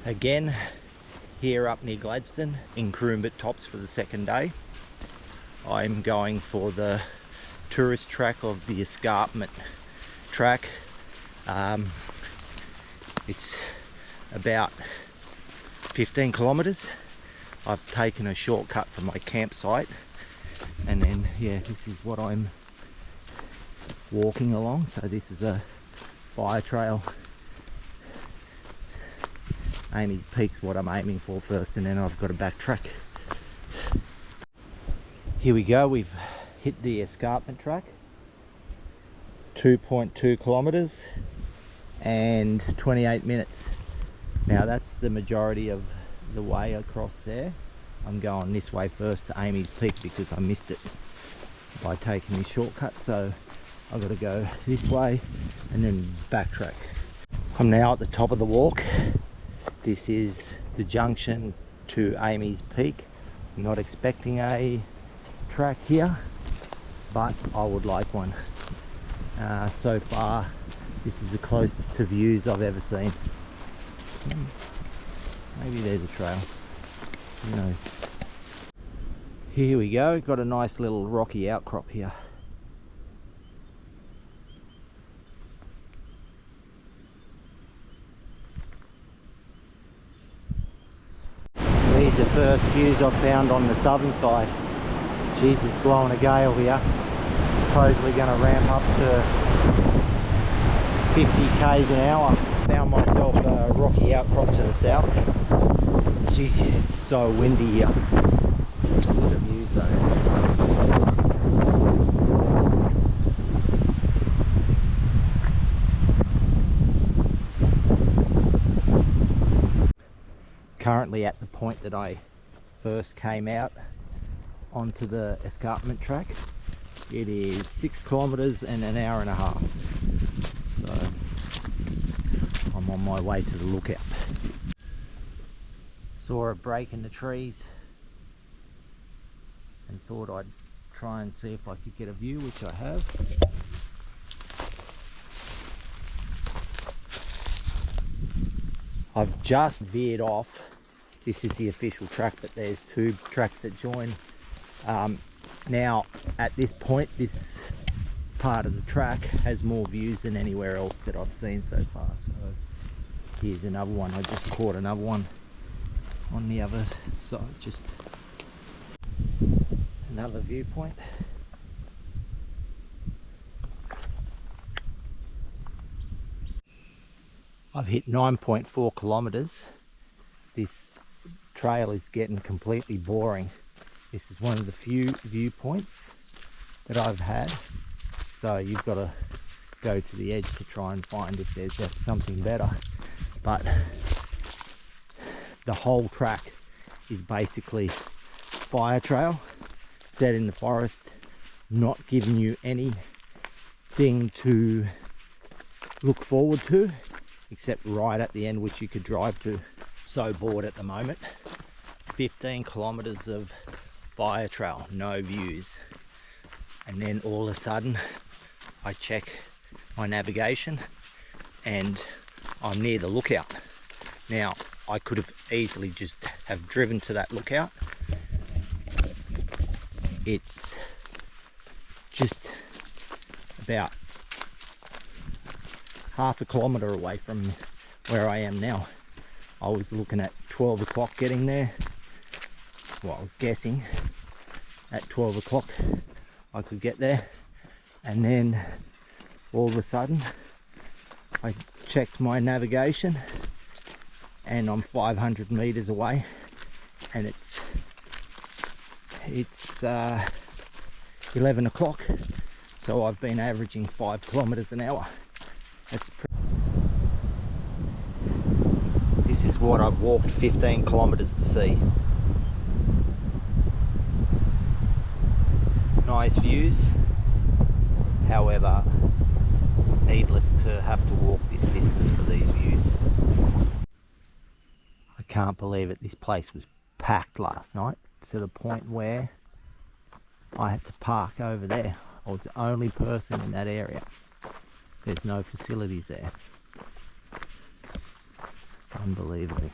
Again, here up near Gladstone in Kroombit tops for the second day. I'm going for the tourist track of the Escarpment track. It's about 15 kilometers. I've taken a shortcut from my campsite, and then yeah, this is what I'm walking along. So this is a fire trail. Amy's Peak's what I'm aiming for first, and then I've got to backtrack. Here we go, we've hit the escarpment track. 2.2 kilometers and 28 minutes. Now that's the majority of the way across there. I'm going this way first to Amy's Peak because I missed it by taking this shortcut, so I've got to go this way and then backtrack. I'm now at the top of the walk. This is the junction to Amy's Peak. I'm not expecting a track here, but I would like one. So far this is the closest to views I've ever seen. Maybe there's a trail, who knows. Here we go, got a nice little rocky outcrop here. These are the first views I've found on the southern side. Jesus, blowing a gale here. Supposedly going to ramp up to 50 k's an hour. Found myself a rocky outcrop to the south. Jesus, it's so windy here. Look at the views though. Currently at the point that I first came out onto the escarpment track. It is 6 kilometers and an hour and a half. So I'm on my way to the lookout. Saw a break in the trees and thought I'd try and see if I could get a view, which I have. I've just veered off. This is the official track, but there's two tracks that join. Now at this point, this part of the track has more views than anywhere else that I've seen so far. So here's another one. I just caught another one on the other side, just another viewpoint. I've hit 9.4 kilometers. This trail is getting completely boring. This is one of the few viewpoints that I've had, so you've got to go to the edge to try and find if there's something better. But the whole track is basically fire trail set in the forest, not giving you anything to look forward to except right at the end, which you could drive to. So bored at the moment. 15 kilometers of fire trail, no views, and then all of a sudden I check my navigation and I'm near the lookout. Now I could have easily just have driven to that lookout. It's just about half a kilometer away from where I am now. I was looking at 12 o'clock getting there. Well, I was guessing at 12 o'clock I could get there, and then all of a sudden I checked my navigation and I'm 500 meters away, and it's 11 o'clock, so I've been averaging 5 kilometers an hour. This is what I've walked 15 kilometers to see. Nice views, however, needless to have to walk this distance for these views. I can't believe it, this place was packed last night to the point where I had to park over there. I was the only person in that area. There's no facilities there. Unbelievable.